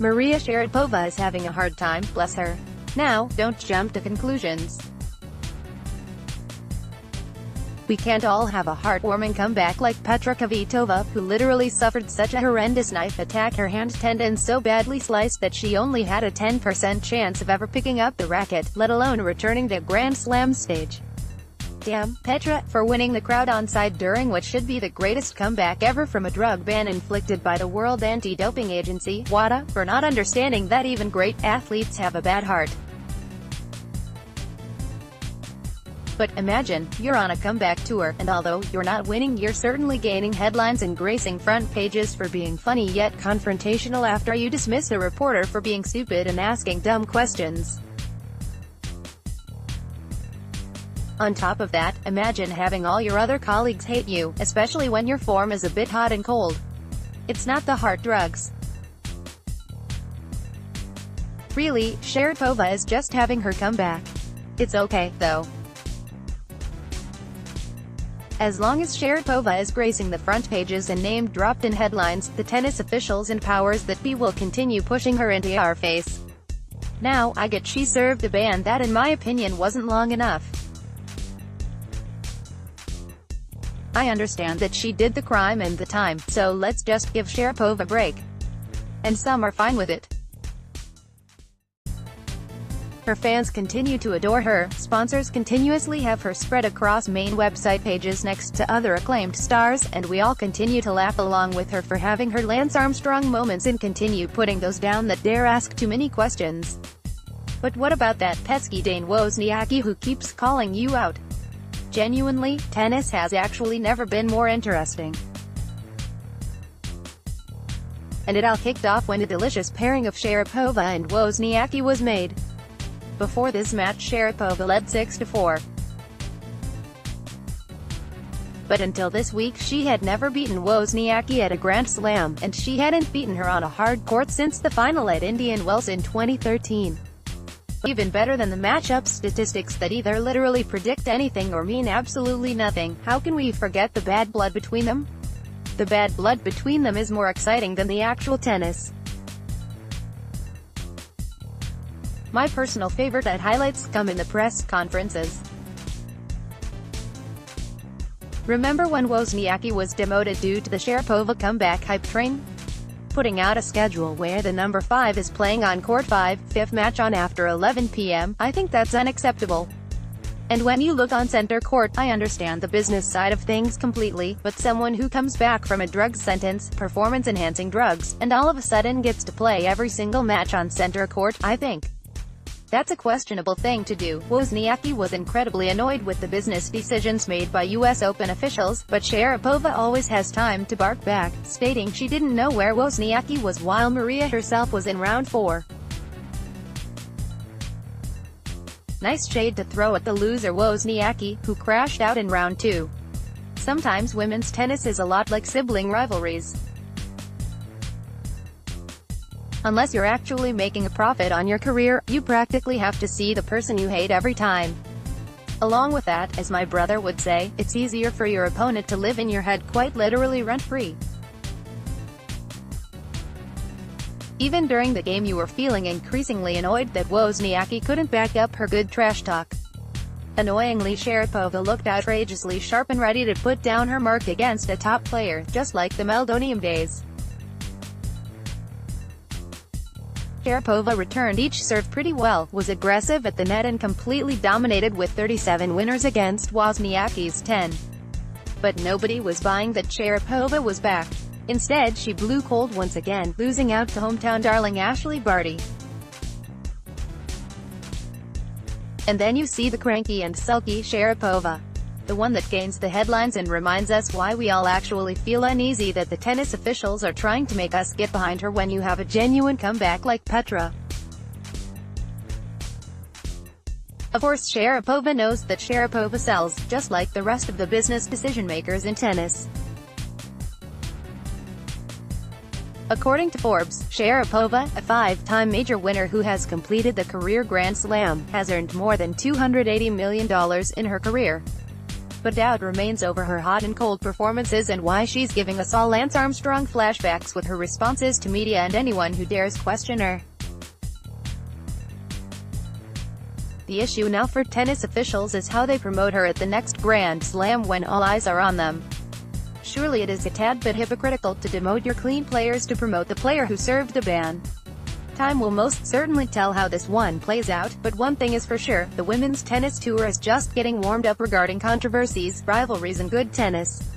Maria Sharapova is having a hard time, bless her. Now, don't jump to conclusions. We can't all have a heartwarming comeback like Petra Kvitova, who literally suffered such a horrendous knife attack, her hand tendons so badly sliced that she only had a 10% chance of ever picking up the racket, let alone returning to Grand Slam stage. Damn, Petra, for winning the crowd onside during what should be the greatest comeback ever from a drug ban inflicted by the World Anti-Doping Agency, Wada, for not understanding that even great athletes have a bad heart. But imagine, you're on a comeback tour, and although you're not winning, you're certainly gaining headlines and gracing front pages for being funny yet confrontational after you dismiss a reporter for being stupid and asking dumb questions. On top of that, imagine having all your other colleagues hate you, especially when your form is a bit hot and cold. It's not the heart drugs. Really, Sharapova is just having her comeback. It's okay, though. As long as Sharapova is gracing the front pages and name-dropped in headlines, the tennis officials and powers that be will continue pushing her into our face. Now, I get she served a ban that in my opinion wasn't long enough. I understand that she did the crime and the time, so let's just give Sharapova a break. And some are fine with it. Her fans continue to adore her, sponsors continuously have her spread across main website pages next to other acclaimed stars, and we all continue to laugh along with her for having her Lance Armstrong moments and continue putting those down that dare ask too many questions. But what about that pesky Dane Wozniacki who keeps calling you out? Genuinely, tennis has actually never been more interesting. And it all kicked off when a delicious pairing of Sharapova and Wozniacki was made. Before this match, Sharapova led 6-4. But until this week she had never beaten Wozniacki at a Grand Slam, and she hadn't beaten her on a hard court since the final at Indian Wells in 2013. Even better than the matchup statistics that either literally predict anything or mean absolutely nothing, how can we forget the bad blood between them? The bad blood between them is more exciting than the actual tennis. My personal favorite highlights come in the press conferences. Remember when Wozniacki was demoted due to the Sharapova comeback hype train? Putting out a schedule where the number 5 is playing on court 5, fifth match on after 11 p.m., I think that's unacceptable. And when you look on center court, I understand the business side of things completely, but someone who comes back from a drug sentence, performance-enhancing drugs, and all of a sudden gets to play every single match on center court, I think that's a questionable thing to do. Wozniacki was incredibly annoyed with the business decisions made by US Open officials, but Sharapova always has time to bark back, stating she didn't know where Wozniacki was while Maria herself was in round 4. Nice shade to throw at the loser Wozniacki, who crashed out in round 2. Sometimes women's tennis is a lot like sibling rivalries. Unless you're actually making a profit on your career, you practically have to see the person you hate every time. Along with that, as my brother would say, it's easier for your opponent to live in your head quite literally rent-free. Even during the game you were feeling increasingly annoyed that Wozniacki couldn't back up her good trash talk. Annoyingly, Sharapova looked outrageously sharp and ready to put down her mark against a top player, just like the Meldonium days. Sharapova returned each serve pretty well, was aggressive at the net and completely dominated with 37 winners against Wozniacki's 10. But nobody was buying that Sharapova was back. Instead she blew cold once again, losing out to hometown darling Ashley Barty. And then you see the cranky and sulky Sharapova. The one that gains the headlines and reminds us why we all actually feel uneasy that the tennis officials are trying to make us get behind her when you have a genuine comeback like Petra. Of course Sharapova knows that Sharapova sells, just like the rest of the business decision-makers in tennis. According to Forbes, Sharapova, a 5-time major winner who has completed the career Grand Slam, has earned more than $280 million in her career. but doubt remains over her hot and cold performances and why she's giving us all Lance Armstrong flashbacks with her responses to media and anyone who dares question her. The issue now for tennis officials is how they promote her at the next Grand Slam when all eyes are on them. Surely it is a tad bit hypocritical to demote your clean players to promote the player who served a ban. Time will most certainly tell how this one plays out, but one thing is for sure, the women's tennis tour is just getting warmed up regarding controversies, rivalries and good tennis.